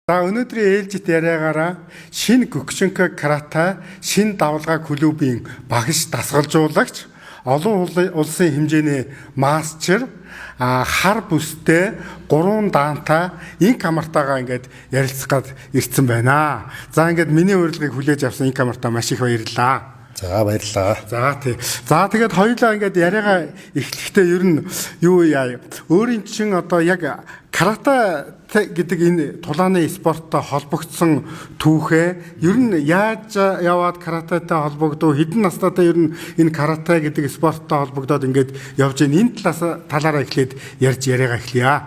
За өнөөдрийн ээлжит яриагаараа шинэ Кёкушинкай карате шинэ давлгаа клубын багш дасгалжуулагч олон улсын хэмжээний мастер хар бүстэй 3 даантай ин камартагаа ингээд ярилцах гээд ирсэн байна. За ингээд миний урилгыг хүлээж авсан ин камартаа маш их баярлалаа. За баярлалаа. За тий. За тэгээд хоёулаа ингээд яриагаа эхлэхдээ ер нь юу яа өөрийн чинь одоо яг карате гэдэг энэ тулааны спорттой холбогдсон түүхээ ер нь яаж яваад каратетай холбогдов хэдэн настайдаа ер нь энэ карате гэдэг спорттой холбогдоод ингээд явж байгаа энэ талаараа эхлээд ярьж яриагаа эхлэе.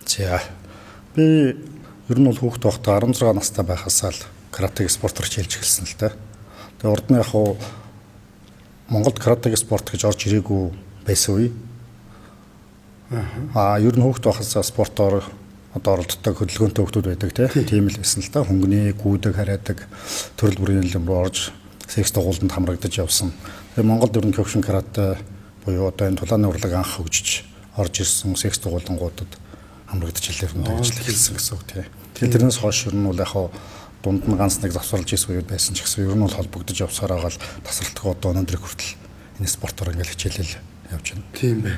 За би ер нь бол хүүхэд байхдаа 16 настай байхасаа л каратег спортоор хичээлж эхэлсэн л та. Тэгээ урд нь яг хуу Монголд каратег спорт гэж орж ирээгүй байсан үе. Ер нь хүүхэд байхасаа спортоор одоо оролддог хөдөлгөөнтэй хүмүүс байдаг тийм л байсан л та. Хөнгөний гүйдэг хараадаг төрөл бүрийн юм руу орж секс дугуултанд хамрагдаж явсан. Тэгээ Монголд ер нь Кёкушин карате буюу одоо энэ тулааны урлаг анх хөгжиж орж ирсэн секс дугуулангуудад хамрагдаж хэлэвэнд ажиллаж эхэлсэн гэсэн үг тийм. Тэгэхээр тэрнээс хойш ер нь бол яг дунд нь ганц нэг завсарлаж ирсэн үед байсан ч гэсэн ер нь бол холбогдож явсаар байгаа л тасралтгүй одоо өнөөдөр хүртэл энэ спортоор ингээл хичээлэл явж байна. Тийм бай.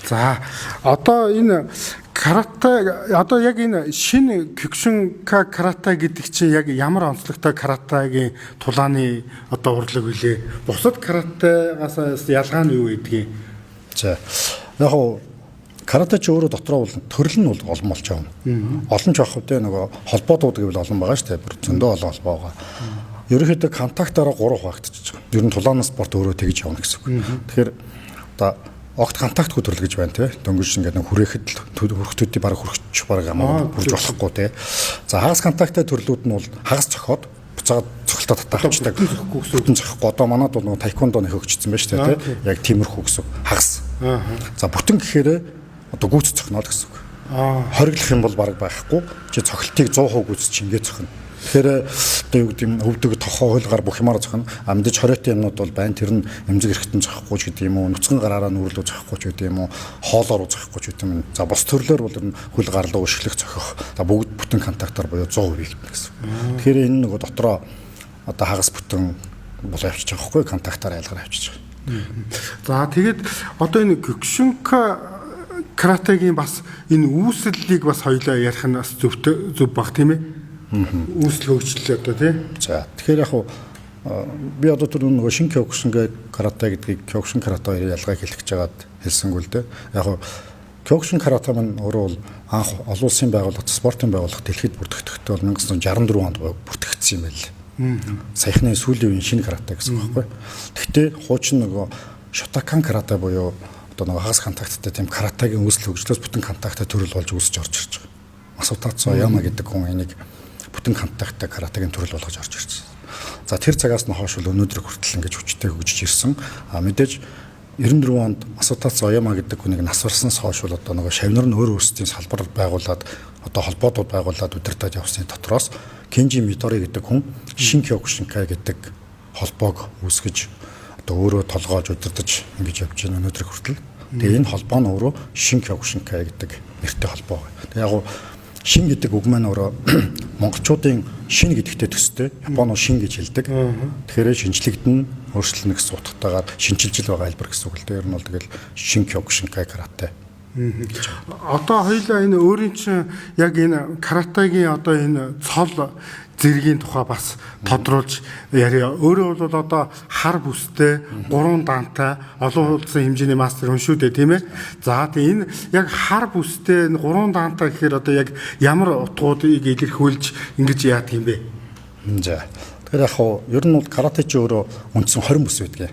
За одоо энэ карате одоо яг энэ шинэ Кёкушинкай карате гэдэг чинь яг ямар онцлогтой каратегийн тулааны одоо урлаг вүлээ? Бусад каратегаас ялгаа нь юу гэдгийг? За яг хоо карате ч өөрөө дотроо бол төрөл нь бол олон болж байгаа юм. Олон ч явах үедээ нөгөө холбоодууд гэвэл олон байгаа шүү дээ. Бүр зөндөө олон холбоо байгаа. Ерөнхийдөө контактаараа 3 хуваагдчихж байгаа. Ер нь тулааны спорт өөрөө тэгж явна гэсэн үг. Тэгэхээр одоо огт контактгүй төрөл гэж байна тий. Дөнгөж ингээд нэг хүрээхэд хөрөхтүүдийн баг хөрөгч баг амаа бүрж болохгүй тий. За хагас контакттай төрлүүд нь бол хагас цохоод буцаад цогцолтоо татаахчдаг. Бүтэн цохихгүй одоо манад бол нөгөө тайквондо нөхөгчсөн байна шүү дээ тий. Яг тиймэрхүү гэсэн хагас. За бүтэн гэхээр одоо гүйц цохно л гэсэн үг. Хориглох юм бол баг байхгүй. Чи цохилтыг 100% гүйц чи ингээд цохно. Тэгэхээр одоо юу гэдэг юм өвдөг тохоо хуулгаар бүх юмараа зохино. Амьдж хориотой юмнууд бол байна. Тэр нь эмзэг эрэхтэн зохихгүй ч гэдэг юм уу, нүцгэн гараараа нүрэлүү зохихгүй ч гэдэг юм уу, хоолоор зохихгүй ч гэдэг юм. За бос төрлөөр бол ер нь хөл гарлуу өшгөлөх зохих. За бүгд бүтэн контактаар буюу 100% хийгдэнэ гэсэн. Тэгэхээр энэ нөгөө дотроо одоо хагас бүтэн бол авчиж байгаа хгүй контактаар айлгаар авчиж байгаа. За тэгээд одоо энэ Кёкушинкай каратегийн бас энэ үүслэлийг бас хоёлаа ярих нь бас зөв баг тийм ээ. Үүсэл хөгжлөө одоо тийм. За тэгэхээр яг би одоо тэр нөгөө шинэ Кёкушинкай карате гэдгийг Кёкушин карате хоёрын ялгааг хэлэх гэж байгаад хэлсэнгүү л дээ. Яг Кёкушин карате маань өөрөө бол анх олон улсын байгууллага спортын байгууллага дэлхийд бүртгэгдэхдээ бол 1964 онд бүртгэгдсэн юм байл. Саяхны сүүлийн үеийн шинэ карате гэсэн үг байхгүй. Гэхдээ хуучин нөгөө Шотокан карате буюу одоо нэг хагас контакттай тийм каратегийн үүсэл хөгжлөөс бүтэн контакттай төрөл болж үүсэж орж ирж байгаа. Масутацо Яма гэдэг хүн энийг бүтэн контакттай каратегийн төрөл болгож орж ирсэн. За тэр цагаас нь хойш өнөөдөр хүртэл ингэж хүчтэй хөгжиж ирсэн. Мэдээж 94 онд Масутацо Яма гэдэг хүнийг нас барснаас хойш одоо нэг шавнар нь өөр өөрсдийн салбар байгуулад одоо холбоодууд байгуулад удирдах явсны дотроос Кенжи Митори гэдэг хүн Шин Кёкушинкай гэдэг холбоог үүсгэж одоо өөрөө толгоож удирдах ингэж явж байна өнөөдөр хүртэл. Тэгээ энэ холбоо нь өөрөө Шин Кёкушинкай гэдэг нэртэй холбоо. Тэгээ яг шин гэдэг үг маань өөрөө монголчуудын шин гэдэгтэй төстэй. Японоор шин гэж хэлдэг. Тэгэхээр шинжлэгдэн өөрчлөлт гэсэн утгатайгаар шинжилж байгаа хэлбэр гэсэн үг л дээ. Ер нь бол тэгэл Шин Кёкушинкай карате. Одоо хоёлаа энэ өөрийн чинь яг энэ каратегийн одоо энэ цол зэргийн тухай бас тодруулж яриа. Өөрөө бол одоо хар бүстэй 3 даантай олон улсын хэмжээний мастер хүн шүү дээ тийм ээ. За тийм энэ яг хар бүстэй 3 даантай гэхээр одоо яг ямар утгуудыг илэрхийлж ингэж яадаг юм бэ? За. Тэгэхээр яг хоо ер нь бол карате чи өөрөө үндсэн 20 бүс байдаг.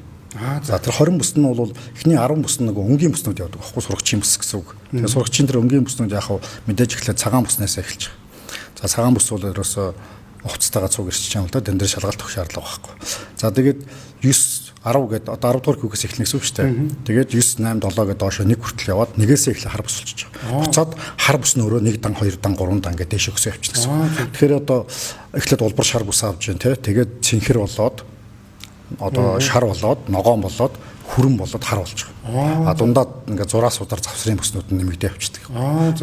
За тэр 20 бүс нь бол эхний 10 бүс нь нөгөө өнгийн бүснүүд явдаг. Баггүй сурагчийн бүс гэсэн үг. Тэгээ сурагчийн тэр өнгийн бүснүүд яг хоо мэдээж эхлээд цагаан бүснээс эхэлж байгаа. За цагаан бүс бол ерөөсөө уцтайгаа цуг ирчих юм л да. Дэн дээр шалгалт өгөх шаардлага байхгүй. За тэгээд 9 10 гэдэг одоо 10 дугаар хүүхээс эхлэх гэсэн үг шүү дээ. Тэгээд 9 8 7 гэдэг доошо нэг хүртэл яваад нэгээсээ эхлэх хар бүс болчих. Буцаад хар бүс нь өөрөө 1 дан 2 дан 3 дан гэдэг дэше өгсөн явчихсан. Тэгэхээр одоо эхлээд улбар шар бүс авч जैन тий. Тэгээд цэнхэр болоод одоо шар болоод ногоон болоод хүрэн болоод хар болж байгаа. Дундаад ингээд зураа судар завсрын бүснүүд нь нэмэгдээ явчихдаг.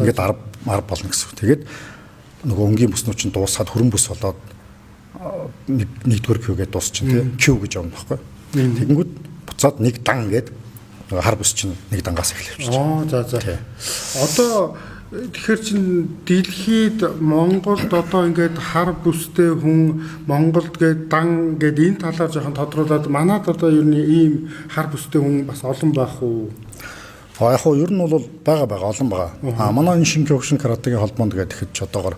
Ингээд 10 болно гэсэн үг. Тэгээд нөгөө өнгийн бүснүүд чинь дуусаад хөрөн бүс болоод нэгдүгээр Q гэдээ дуусчихын тий Q гэж явна байхгүй. Тэгэнгүүт буцаад нэг дан гэдэг нөгөө хар бүс чинь нэг дангаас эхлэв. За. Одоо тэгэхээр чин дэлхийд Монголд одоо ингээд хар бүстэй хүн Монголд гээд дан гээд энэ талаар жоохон тодруулаад манад одоо ер нь ийм хар бүстэй хүн бас олон байх уу? Яг хоо ер нь бол байгаа олон байгаа. Манай энэ шинэ Кёкушин каратегийн холбоонд гэдэг ихэд одоогоор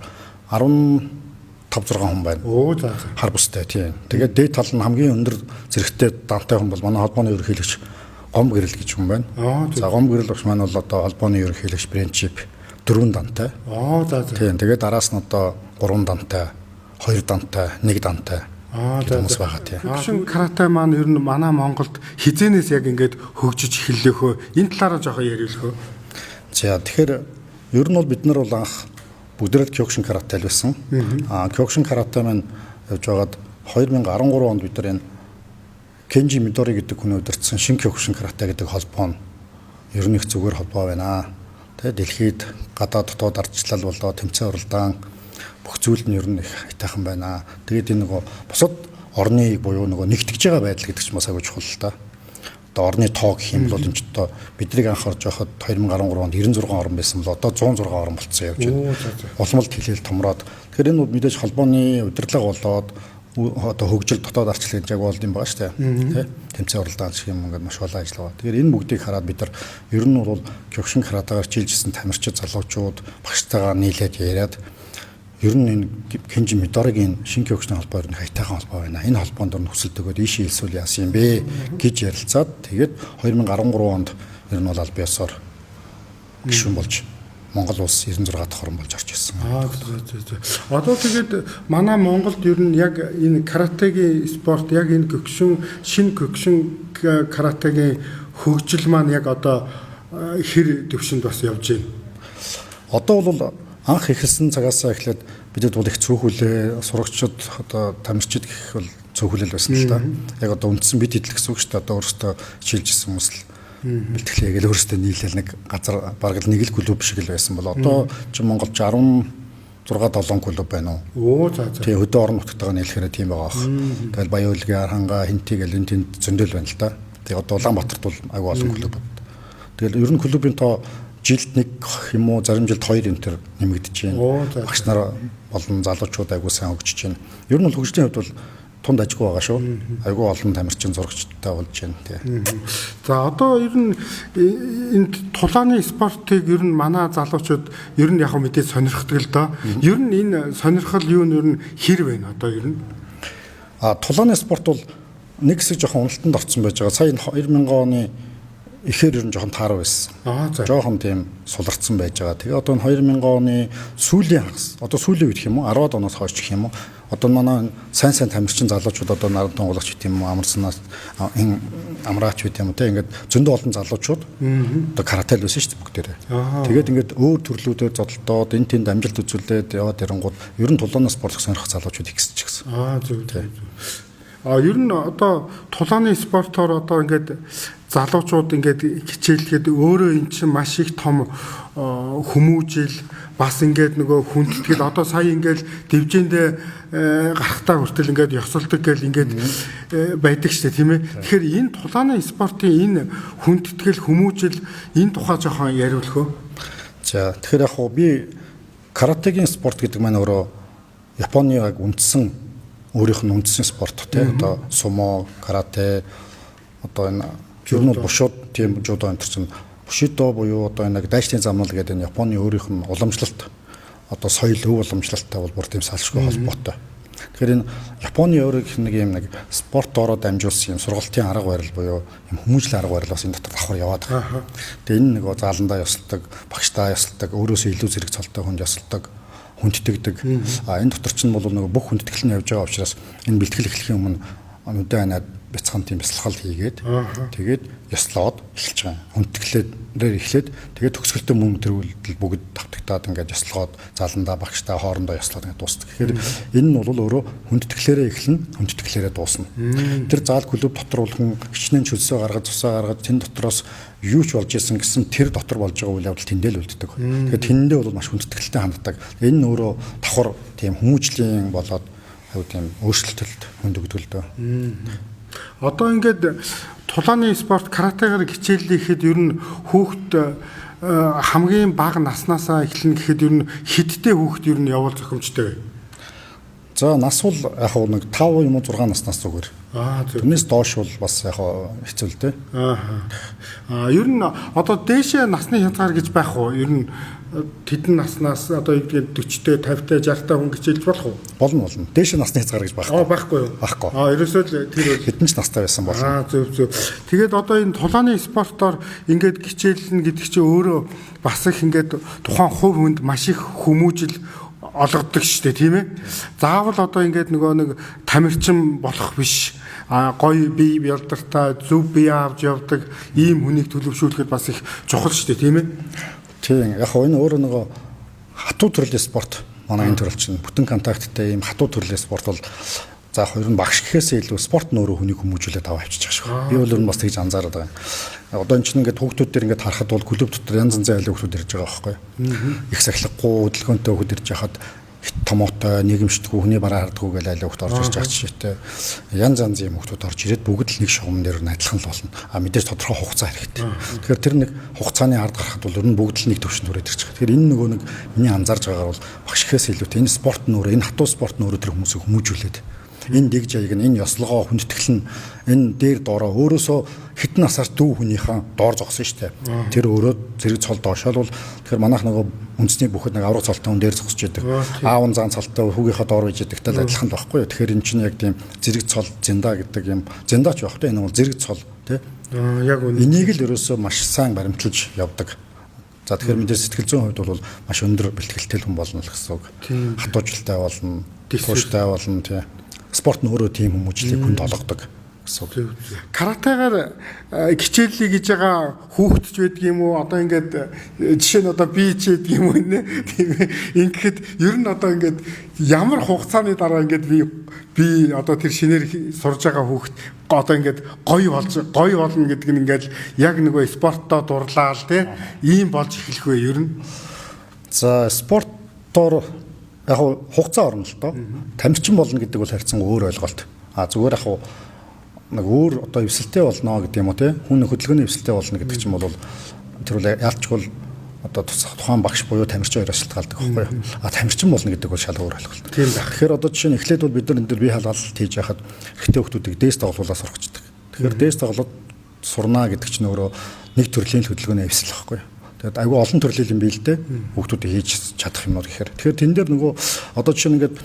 15-6 хүн байна. За. Хар бүстэй тийм. Тэгээд дээд тал нь хамгийн өндөр зэрэгтэй дантай хүн бол манай холбооны ерөнхийлөгч Гом гэрэл гэж хүн байна. За Гом гэрэл багш маань бол одоо холбооны ерөнхийлөгч Бренчип 4 дантай. За. Тийм. Тэгээд араас нь одоо 3 дантай, 2 дантай, 1 дантай. Хүмүүс байгаа тийм. Кёкушин карате маань ер нь манай Монголд хизэнээс яг ингээд хөгжиж эхэллэхөө энэ талаараа жоохон ярилхөө. За тэгэхээр ер нь бол бид нар бол анх бүгдээрээ Кёкушин карате л байсан. Кёкушин карате маань явж байгаад 2013 онд бид нар энэ Кенжи Мидори гэдэг хүн удирдсан шинэ Кёкушин карате гэдэг холбоо нь ер нь их зүгээр холбоо байна. Тэгээд дэлхийд гадаад дотоод ардчлал болоо тэмцээн уралдаан бүх зүйл нь ер нь их айтайхан байна. Тэгээд энэ нөгөө бусад орны буюу нөгөө нэгтгэж байгаа байдал гэдэг чинь бас агай чухал л да. Одоо орны тоо гэх юм бол энэ ч одоо бидний анх орж байхад 2013 онд 96 орн байсан бол одоо 106 орн болцсон явж байна. Улмалд хилээл томроод. Тэгэхээр энэ мэдээж холбооны удирдлага болоод одоо хөгжил дотоод арчлал гэж яг болд юм байгаа шүү дээ. Тэмцээн уралдаан гэх юм ингээд маш олон ажил байгаа. Тэгэхээр энэ бүгдийг хараад бид нар ер нь бол Кёкушин каратегаар чийлжсэн тамирчид залуучууд багштайгаа нийлээд яриад ер нь энэ Кенжи Мидоригийн шинэ Кёкушин холбоо ер нь хайтайхан холбоо байна. Энэ холбоонд ор нөхцөлд өгөөд ийшээ хэлсүүл яасан юм бэ гэж ярилцаад тэгээд 2013 онд ер нь бол аль биесээр гишүүн болж Монгол улс 96 дахь орн болж орж ирсэн. Одоо тэгээд манай Монголд ер нь яг энэ каратегийн спорт яг энэ шинэ Кёкушин каратегийн хөгжил маань яг одоо хэр төвшөнд бас явж байна. Одоо бол анх эхэлсэн цагаас эхлээд бидэд бол их цөөхөлөө сурагчид одоо тамирчид гэх бол цөөхөлөл байсан л да. Яг одоо үндсэн бид идэл гэсэн үг шүү дээ. Одоо өөрөөсөө хичээлжсэн хүмүүс л бэлтгэлээ өөрөөсөө нийлээл нэг газар бараг нэг л клуб шиг л байсан бол одоо чи Монголд 16 7 клуб байна уу? Тэгээ хөдөө орон нутгатайгаа нийлэхээр тийм байгаа бах. Тэгэл Баяулгийн Арханга Хинтиг гэл энэ тэнд зөндөл байна л да. Тэгээ одоо Улаанбаатарт бол аюу олон клуб. Тэгэл ер нь клубын тоо жилд нэг юм уу зарим жилд 2 энтер нэмэгдэж байна. Багш нар болон залуучууд аюу сайн хөгжиж байна. Ер нь бол хөгжлийн хувьд бол тунд ажгүй байгаа шүү. Айгүй олон тамирчин зурагчтай болж байна тий. За одоо ер нь энэ тулааны спортыг ер нь манай залуучууд ер нь яг мэдээ сонирхдаг л доо. Ер нь энэ сонирхол юу нь ер нь хэр байна одоо ер нь? Тулааны спорт бол нэг хэсэг жоохон уналтанд орсон байж байгаа. Сая 2000 оны ихээр ер нь жоохон тааруу байсан. Жоохон тийм суларцсан байж байгаа. Тэгээ одоо 2000 оны сүүлийн хагас одоо сүүлийн үед гэх юм уу 10-аад оноос хойш гэх юм уу одоо манай сайн тамирчин залуучууд одоо наран тунгалагч гэх юм уу амарснаас амраач гэх юм уу те ингээд зөндөө олон залуучууд одоо карате л байсан шүү дээ бүгдээрээ. Тэгээд ингээд өөр төрлүүдээр зодолдоод энэ тэнд амжилт үзүүлээд яваад ирэнгууд ер нь тулааны спорт сонирхох залуучууд их гэсэн. Зөв. Ер нь одоо тулааны спортоор одоо ингээд залуучууд ингээд хичээлгээд өөрөө эн чинь маш их том хүмүүжил бас ингээд нөгөө хүндэтгэл одоо сая ингээд дивжэндээ гарахтаа хүртэл ингээд ёсолдог гэл ингээд байдаг штэ тийм ээ. Тэгэхээр энэ тулааны спортын энэ хүндэтгэл хүмүүжил энэ тухай жоохон яриулах уу? За тэгэхээр яг би каратегийн спорт гэдэг маань өөрөө Японы яг үндсэн өөрийнх нь үндсэн спорт тийм одоо сумо, карате одоо энэ ер нь бушууд тийм жудо энэ чинь бушидо буюу одоо нэг дайчны замнал гэдэг энэ Японы өөрийнх нь уламжлалт одоо соёл өв уламжлалттай бол бүр тийм салшгүй холбоотой. Тэгэхээр энэ Японы өөрийнх нэг юм нэг спорт ороод дамжуулсан юм сургалтын арга барил буюу юм хүмүүжлийн арга барил бас энэ дотор давхар яваад байгаа. Тэгээ энэ нэг зааландаа ёсолдог, багштаа ёсолдог, өөрөөсөө илүү зэрэг цолтой хүнд ёсолдог, хүндтгэдэг. Энэ дотор чинь бол нэг бүх хүндтгэл нь явж байгаа учраас энэ бэлтгэл эхлэхийн өмнө нүдэн ханаад бяцхан тийм бясалгал хийгээд тэгээд ёслоод эхэлж байгаа. Хүндэтгэлээр эхлээд тэгээд төгсгөлтөө мөн төрүүлдэл бүгд давтагтаад ингээд ёслогоод заландаа багштай хоорондоо ёслоод ингээд дуусдаг. Тэгэхээр энэ нь бол өөрөө хүндэтгэлээрээ эхэлнэ, хүндэтгэлээрээ дуусна. Тэр заал клуб дотор бол хүн хичнээн чөлсөө гаргаж цусаа гаргаж тэн дотроос юу ч болж исэн гэсэн тэр дотор болж байгаа үйл явдал тэндээ л үлддэг. Тэгэхээр тэндээ бол маш хүндэтгэлтэй ханддаг. Энэ нь өөрөө давхар тийм хүмүүжлийн болоод аюу тийм өөрчлөлтөд хөндөгдөл дөө. Одоо ингээд тулааны спорт каратегаар хичээллэхэд ер нь хүүхэд хамгийн бага наснаасаа эхлэн гэхэд ер нь хиттэй хүүхэд ер нь явуул зохимжтой. За нас бол яг нэг 5 юм уу 6 наснаас зүгээр. Зөв. Тэрнээс доош бол бас яг хэцүү л дээ. Ер нь одоо дээшээ насны хязгаар гэж байх уу? Ер нь тэдэн наснаас одоо 40-тэй 50-тай 60-тай хүн хичээлж болох уу? Болно. Дээшээ насны хязгаар гэж байхгүй. Байхгүй юу? Байхгүй. Ерөөсөө л тэр бол хэдэн ч настай байсан болно. Зөв. Тэгээд одоо энэ тулааны спортоор ингээд хичээлнэ гэдэг чинь өөрөө бас их ингээд тухайн хувь хүнд маш их хүмүүжил олгодог шүү дээ, тийм ээ. Заавал одоо ингээд нөгөө нэг тамирчин болох биш. Гоё бие бэлдэртэй зөв бие авч явдаг ийм хүнийг төлөвшүүлэхэд бас их чухал шүү дээ, тийм ээ. Тийм. Яг энэ өөрөө нөгөө хатуу төрлийн спорт манай энэ төрөл чинь бүтэн контакттай ийм хатуу төрлийн спорт бол за хоёр нь багш гэхээсээ илүү спорт нь өөрөө хүнийг хүмүүжүүлээд аваа авчиж байгаа шүү. Би бол бас тэгж анзаараад байгаа. Одоо энэ чинь ингээд хүүхдүүд дээр ингээд харахад бол клуб дотор янз янзын айлын хүүхдүүд ирж байгаа байхгүй. Их сахилахгүй хөдөлгөөнтэй хүүхд ирж хахад томоотой нийгэмшдэггүй хүний бараа хардггүй гэж айлын хүүхд орж ирж байгаа жишээтэй. Янз янзын юм хүүхдүүд орж ирээд бүгд л нэг шугам дээр нь адилхан л болно. Мэдээж тодорхой хугацаа хэрэгтэй. Тэгэхээр тэр нэг хугацааны ард гарахад бол ер нь бүгд л нэг төвшөнд хүрээд ирж байгаа. Тэгэхээр энэ нөгөө нэг миний анзаарж байгаагаар бол багш гэхээс илүүтэй энэ спорт нь өөрөө энэ хатуу спорт нь өөрөө тэр хүмүүсийг хүмүүжүүлээд энэ дэг жайг нь энэ ёслогоо хүндэтгэл нь энэ дээр доороо өөрөөсөө хитэн насаар дүү хүнийхэн доор зогсон шүү дээ. Тэр өөрөө зэрэг цол доошоол бол тэгэхээр манайх нөгөө үндэсний бүхэд нэг аврах цолтой хүн дээр зогсож идэг. Аав нь зан цолтой хүүгийнхаа доор байж идэгтэй адилхан л байхгүй юу. Тэгэхээр эн чинь яг тийм зэрэг цол зинда гэдэг юм. Зиндаач байх тийм энэ бол зэрэг цол тий. Яг үнэ. Энийг л ерөөсөө маш сайн баримталж явдаг. За тэгэхээр мэдээ сэтгэл зүйн хувьд бол маш өндөр бэлтгэлтэй хүн болно л гэсэн үг. Хатуужилтай болно, тууштай болно тий. Спорт нь өөрөө тийм хүмүүжлийг хүнд олгодог гэсэн үг. Каратегаар хичээллий гэж байгаа хүүхэд ч байдаг юм уу? Одоо ингээд жишээ нь одоо би ч байдаг юм уу нэ? Тийм ээ. Ингээд ер нь одоо ингээд ямар хугацааны дараа ингээд би одоо тэр шинээр сурж байгаа хүүхэд одоо ингээд гоё болно гэдэг нь ингээд яг нөгөө спорттоо дурлаа л тий. Ийм болж эхлэх вэ ер нь? За спортоор яг хугацаа орно л доо. Тамирчин болно гэдэг бол харьцан өөр ойлголт. Зүгээр яг нэг өөр одоо эвсэлтэй болно гэдэг юм уу те. Хүн хөдөлгөөний эвсэлтэй болно гэдэг чинь бол тэр бол яалчгүй одоо тухайн багш буюу тамирчин хоёроос шалтгаалдаг байхгүй юу. Тамирчин болно гэдэг бол шал өөр ойлголт. Тийм байх. Тэгэхээр одоо жишээ нь эхлээд бол бид нар энэ дээр бие халгаалалт хийж яхад эхтэй хүмүүсийг дээс тоглуулаад сурахчдаг. Тэгэхээр дээс тоглоод сурнаа гэдэг чинь өөрөө нэг төрлийн хөдөлгөөний эвсэл байхгүй юу. Тэгээд айгүй олон төрлийн юм бий л дээ. Хүүхдүүд хийж чадах юмнууд гэхээр. Тэгэхээр тэн дээр нөгөө одоо жишээ нь ингээд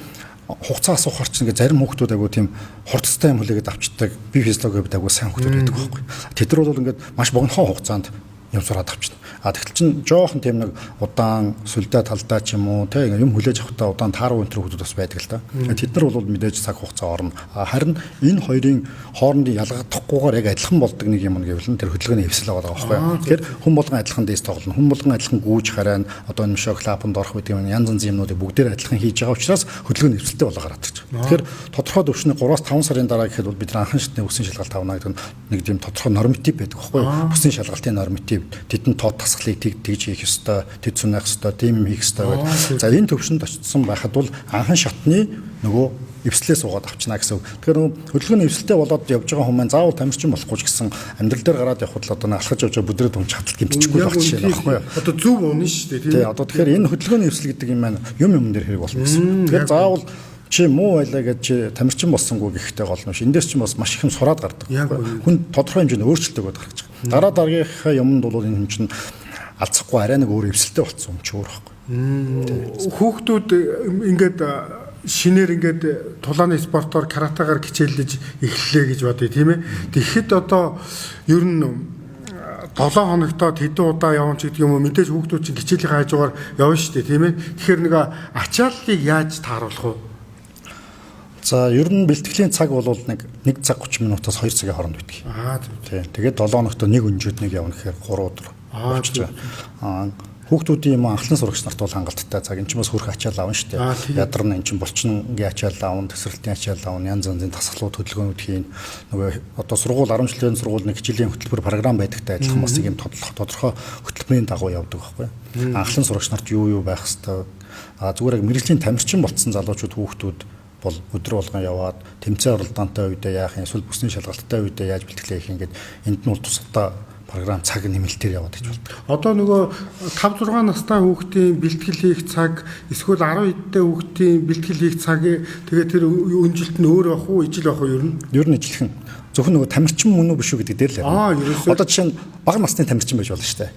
хугацаа асуухаар чинь ингээд зарим хүүхдүүд айгүй тийм хурцтай юм хүлээгээд авчдаг. Би физиологид айгүй сайн хүүхдүүд байдаг байхгүй. Тэд нар бол ингээд маш богинохон хугацаанд юм сураад авчна. Тэгтэл чин жоохон тийм нэг удаан сүлдээ талдаа ч юм уу те юм хүлээж авахтаа удаан тааруу өнтер хүмүүс бас байдаг л да. Тэд нар бол мэдээж цаг хугацаа орно. Харин энэ хоёрын хоорондын ялгагдахгүйгээр яг адилхан болдог нэг юм гэвэл тэр хөдөлгөөний хэвсэл байгаа байхгүй. Тэгэхээр хүн болгон адилхан дэс тоглоно. Хүн болгон адилхан гүүж хараа одоо энэ шок лапанд орох гэдэг юм янз янзын юмнуудыг бүгдээр адилхан хийж байгаа учраас хөдөлгөөний хэвсэлтэй болоо гараад ирж байгаа. Тэгэхээр тодорхой төвшний 3-5 сарын дараа гэхэд бол бид анхан шатны үсгийн шалгалт авна гэдэг нэг тийм тодорхой норматив байдаг байхгүй. Үсгийн шалгалтын норматив тэдэн тоо тасгалыг тэгж хийх ёстой, тэд сунах ёстой, тийм хийх ёстой гэдэг. За энэ төвшөнд очсон байхад бол анхан шатны нөгөө эвслээ суугаад авчна гэсэн үг. Тэгэхээр нөгөө хөдөлгөөний эвсэлтэй болоод явж байгаа хүмүүс заавал тамирчин болохгүй ч гэсэн амьдрал дээр гараад явхад л одоо алхаж явж байгаа бүдрээд өмч хаталт гимтчихгүй байх жишээ байхгүй юу? Одоо зөв унна шүү дээ тийм. Тий, одоо тэгэхээр энэ хөдөлгөөний эвсэл гэдэг юм маань юм дээр хэрэг болно гэсэн. Тэгэхээр заавал чи муу байлаа гэж чи тамирчин болсонгүй гэхтэй гол нь ш. Эндээс ч бас маш их юм сураад гардаг. Хүн тодорхой хэмжээний өөрчлөлтөд гаргаж байгаа. Дараагийнхаа юмд бол энэ юм чинь алцахгүй арай нэг өөр эвсэлтэй болсон юм чи өөр байхгүй. Хүүхдүүд ингээд шинээр ингээд тулааны спортоор каратегаар хичээллэж эхэллээ гэж бодъё тийм ээ. Тэгэхэд одоо ер нь 7 хоногтод хэдэн удаа явна ч гэдэг юм уу мэдээж хүүхдүүд чинь хичээлийн хажуугаар явна шүү дээ тийм ээ. Тэгэхээр нэг ачааллыг яаж тааруулах вэ? За ер нь бэлтгэлийн цаг бол нэг цаг 30 минутаас 2 цагийн хооронд байдаг. Зөв. Тэгээд 7 хоногт нэг өнжөөд нэг явна гэхээр 3 өдөр болчихж байгаа. Хүүхдүүдийн юм анхлан сурагч нарт бол хангалттай цаг. Энд ч бас хөрх ачаал аавна шүү дээ. Ядарна эн чинь булчингийн ачаал аавна, тесрэлтийн ачаал аавна, янз янзын тасгалууд хөдөлгөөнүүд хийн. Нөгөө одоо сургууль 10 жилийн сургууль нэг хичээлийн хөтөлбөр програм байдагтай адилхан бас нэг юм тодорхой хөтөлбөрийн дагуу явдаг байхгүй. Анхлан сурагч нарт юу байх хэвээр. Зүгээр яг мэрэгжлийн тамирчин болцсон залуучууд хүүхдүүд бол өдөр болгон яваад тэмцээн оролдоонтой үедээ яах юм, эсвэл бүсний шалгалттай үедээ яаж бэлтгэлээ хийх ингээд энд нь бол тусдаа програм цаг нэмэлтээр яваад гэж байна. Одоо нөгөө 5 6 настай хүүхдийн бэлтгэл хийх цаг, эсвэл 10 эдтэй хүүхдийн бэлтгэл хийх цаг, тэгээд тэр өнжилт нь өөр байх уу, ижил байх уу ер нь? Ер нь ижилхэн. Зөвхөн нөгөө тамирчин мөн үү биш үү гэдэг дээр л ерөөсөө. Одоо жишээ нь бага насны тамирчин байж болно шүү дээ.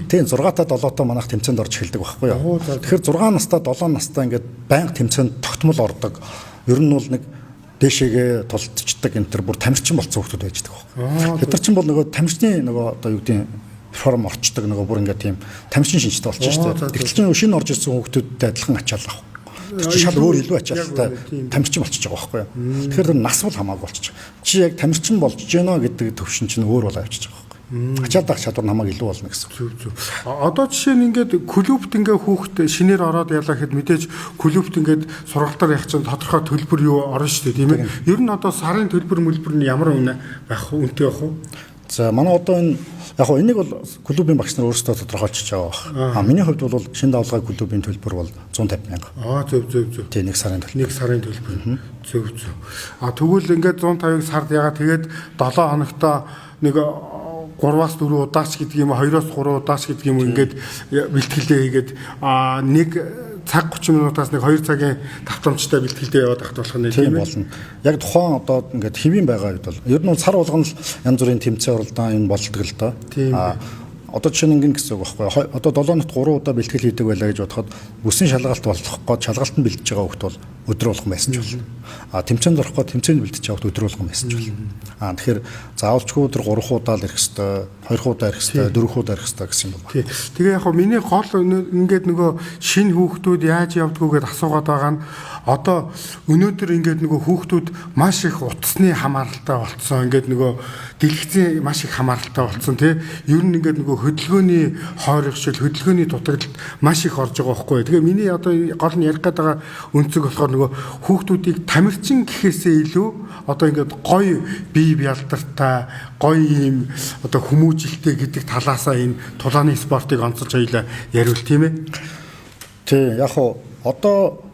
Тийм 6-та 7-та манайх тэмцээнд орж эхэлдэг байхгүй юу? Тэгэхээр 6 настай 7 настай ингээд байнга тэмцээнд тогтмол ордог. Ер нь бол нэг дээшээгээ тулдчихдаг энэ төр бүр тамирчин болсон хүмүүс байж байгаа. Тэд нар чинь бол нөгөө тамирчны нөгөө одоо юу гэдэг форм орчдөг нөгөө бүр ингээд тийм тамирчин шинжтэй болчихж шүү дээ. Тэгтэл чинь шинэ орж ирсэн хүмүүстэй адилхан ачаал авах. Тэр чинь шал өөр илүү ачаалтай тамирчин болчихж байгаа байхгүй юу. Тэгэхээр нас бол хамаагүй болчихж байгаа. Чи яг тамирчин болж гэнэ гэдэг төвшин чинь өөр бол авчиж байгаа. Ачаал дах чадвар намайг илүү болно гэсэн. Зөв. Одоо жишээ нь ингээд клубт ингээ хүүхд шинээр ороод ялаа гэхэд мэдээж клубт ингээд сургалтаар явах чинь тодорхой төлбөр юу орно шүү дээ тийм ээ. Ер нь одоо сарын төлбөр нь ямар үнэ байх вэ? Үнэтэй байх уу? За манай одоо энэ яг хоо энийг бол клубын багш нар өөрсдөө тодорхойлчихж байгаа. Миний хувьд бол шинэ давлгаа клубын төлбөр бол 150 мянга. Зөв. Тийм нэг сарын төлбөр. Нэг сарын төлбөр. Зөв. Тэгвэл ингээд 150-ыг сард ягаад тэгээд 7 хоногтоо нэг 3-аас 4 удаач гэдэг юм, 2-оос 3 удаач гэдэг юм ингээд бэлтгэлээ хийгээд нэг цаг 30 минутаас нэг 2 цагийн давтамжтай бэлтгэлдээ яваад ахт болох нь тийм болно. Яг тухайн одоо ингээд хэвийн байгаа үед бол ер нь бол сар болгоно л янз бүрийн тэмцээн оролдоо юм болдог л доо. Одоо жишээ нь ингэн гэсэн үг байхгүй. Одоо 7 хоногт 3 удаа бэлтгэл хийдэг байлаа гэж бодоход бүсийн шалгалт болох гээд шалгалтанд бэлдэж байгаа хүүхд бол өдөр болгон байсан ч болно. Тэмцээнд орох гээд тэмцээнд бэлдэж байгаа хүүхд өдөр болгон байсан ч болно. Тэгэхээр заавалчгүй өдөр 3 удаа л ирэх хэвээр, 2 удаа ирэх хэвээр, 4 удаа ирэх хэвээр гэсэн юм байна. Тэгээ яг миний гол ингээд нөгөө шинэ хүүхдүүд яаж явдггүй гэдээ асуугаад байгаа нь одоо өнөөдөр ингээд нөгөө хүүхдүүд маш их утасны хамааралтай болцсон. Ингээд нөгөө дэлгэцийн маш их хамааралтай болцсон тий. Ер нь ингээд нөгөө хөдөлгөөний хойрогшил, хөдөлгөөний дутагдлалд маш их орж байгаа байхгүй. Тэгээ миний одоо гол нь ярих гээд байгаа өнцөг болохоор нөгөө хүүхдүүдийг тамирчин гэхээсээ илүү одоо ингээд гоё бие бялдартай, гоё ийм одоо хүмүүжлэлтэй гэдэг талаасаа энэ тулааны спортыг онцолж хоёлаа яриул тийм ээ. Тий, яг одоо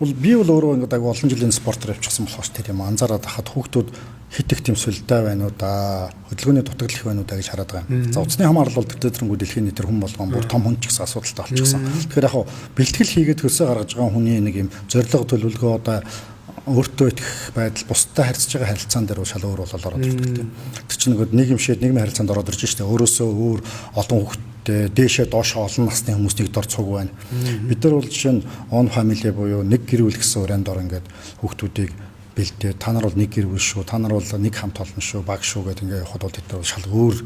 би бол өөрөө ингээд олон жилийн спортоор явчихсан болохоос тэр юм анзаараад хахад хүүхдүүд хит их тэмцэлтэй байна уу да, хөдөлгөөний дутагдал их байна уу да гэж хараад байгаа юм. За утасны хамаарал бол тэтгэрэнгүй дэлхийн нийтэр хүн болгон бүр том хүн ч гэсэн асуудалтай болчихсон. Тэгэхээр яг бэлтгэл хийгээд хөлсөө гаргаж байгаа хүний нэг юм зорилго төлөвлөгөө одоо өөртөө итгэх байдал, бусдад харьцаж байгаа харилцаан дээр шал өөр болоод ороод ирдэг. Тэр чинь нэг нийгэмшээд нийгмийн харилцаанд ороод ирж штэ. Өөрөөсөө өөр олон хүүхдтэй дээшээ доошоо олон насны хүмүүс нэг дор цуг байна. Бид нар бол жишээ нь on family буюу нэг гэр бүл гэсэн өрөөнд ор ингээд хүүхдүүдийг бэлдээ. Та нар бол нэг гэр бүл шүү. Та нар бол нэг хамт олон шүү, баг шүү гэдэг ингээд явахад бол тэд нар шал өөр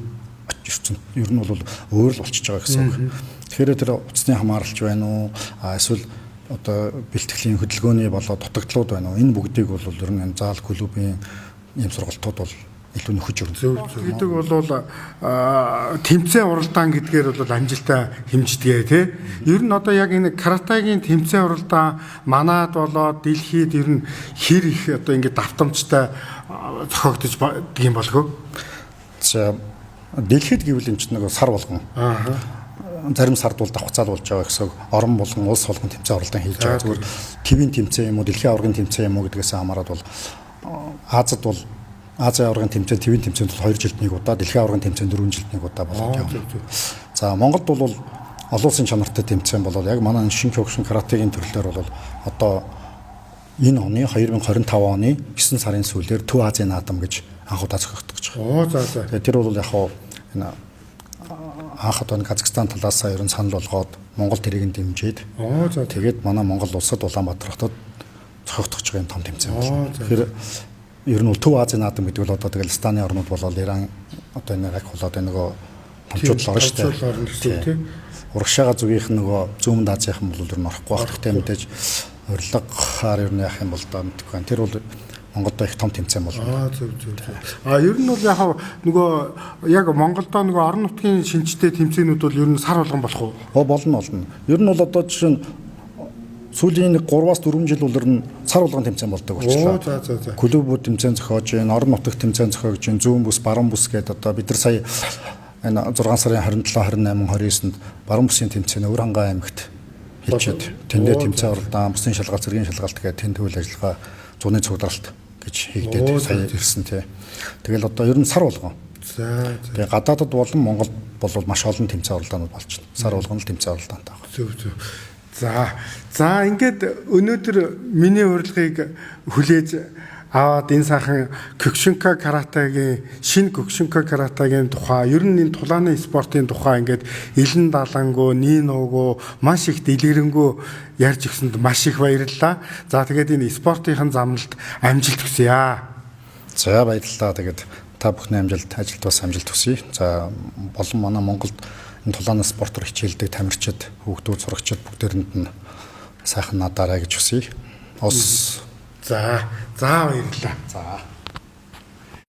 очирсан. Ер нь бол өөр л болчихж байгаа гэсэн үг. Тэгэхээр тэр утасны хамааралч байна уу? Эсвэл одоо бэлтгэлийн хөдөлгөөний болоо дутагдлууд байна уу? Энэ бүгдийг бол ер нь заал клубын ийм сургалтууд бол илүү нөхөж өгнө. Зөв гэдэг бол тэмцээн уралдаан гэдгээр бол амжилтаа хэмждэг тий. Ер нь одоо яг энэ каратегийн тэмцээн уралдаан манад болоод дэлхийд ер нь хэр их одоо ингэ давтамжтай зохиогдож юм болов. За дэлхийд гэвэл энэ ч нэг сар болгон. Зарим сард бол давхцаал болж байгаа гэсэн орон болон улс болгон тэмцээн оролдон хийж байгаа. Зүгээр твийн тэмцээн юм уу, дэлхийн аваргын тэмцээн юм уу гэдгээс хамаарат бол Азад бол Азийн аваргын тэмцээн, твийн тэмцээнд бол 2 жилд нэг удаа, дэлхийн аваргын тэмцээнд 4 жилд нэг удаа болоод явна. За Монголд бол олон улсын чанартай тэмцээн болол яг манай шинэ Кёкушин каратегийн төрлөөр бол одоо энэ оны 2025 оны 9 сарын сүүлээр Төв Азийн наадам гэж анх удаа зохиогдож байгаа. Тэгээ тэр бол яг энэ анх одоо Казахстан талаас ерөн санал болгоод Монгол тэрийг дэмжиж тэгээд манай Монгол улсад Улаанбаатар хотод зохиогдож байгаа юм том тэмцээн байна. Тэгэхээр ер нь бол Төв Азийн наадам гэдэг бол одоо тэгэл Станы орнууд болоод Иран одоо энэ яг болоод нөгөө томчууд орно шүү дээ. Урагшаага зүгийнх нь нөгөө Зүүн Азийнхан бол ер нь орохгүй байх. Гэхдээ мэдээж урилгаар ер нь яах юм бол даа мэдгүй байна. Тэр бол Монголд их том тэмцээн болно. Зөв. Ер нь бол яг нөгөө яг Монголдо нөгөө орон нутгийн шинжтэй тэмцээнүүд бол ер нь сар болгон болох уу? Болно. Ер нь бол одоо жишээ нь сүүлийн 3-4 жил бол ер нь сар болгон тэмцээн болдог болчихлоо. За. Клубүүд тэмцээн зохиож, орон нутагт тэмцээн зохиож, зүүн бүс, баруун бүс гэдэг одоо бид нар сая энэ 6 сарын 27, 28, 29-нд баруун бүсийн тэмцээн Өвөрхангай аймагт хийчихэд тэндээ тэмцээн оролдсон, бүсийн шалгалт, зэргийн шалгалт гэдэг тэнд үйл ажиллагаа зуны цугларалт гэж хийгдээд сая ирсэн тий. Тэгэл одоо ер нь сар болгон. За. Тэгээ гадаадд болон Монголд бол маш олон тэмцээн оролдоонууд болж байна. Сар болгон л тэмцээн оролдоонтой байна. Зөв. За ингээд өнөөдөр миний урилгыг хүлээж аваад энэ сайхан Кёкушинкай каратегийн шинэ Кёкушинкай каратегийн тухай ер нь энэ тулааны спортын тухай ингээд илэн далангуу, нинуугуу маш их дэлгэрэнгүй ярьж өгсөнд маш их баярлалаа. За тэгээд энэ спортын замналд амжилт хүсье. За баярлалаа. Тэгээд та бүхний амжилт, ажилд бас амжилт хүсье. За болон манай Монголд энэ тулааны спортоор хичээлдэг тамирчид, хүүхдүүд, сурагчид бүгдээрэнд нь сайхан надаарай гэж хүсье. За баярлалаа. За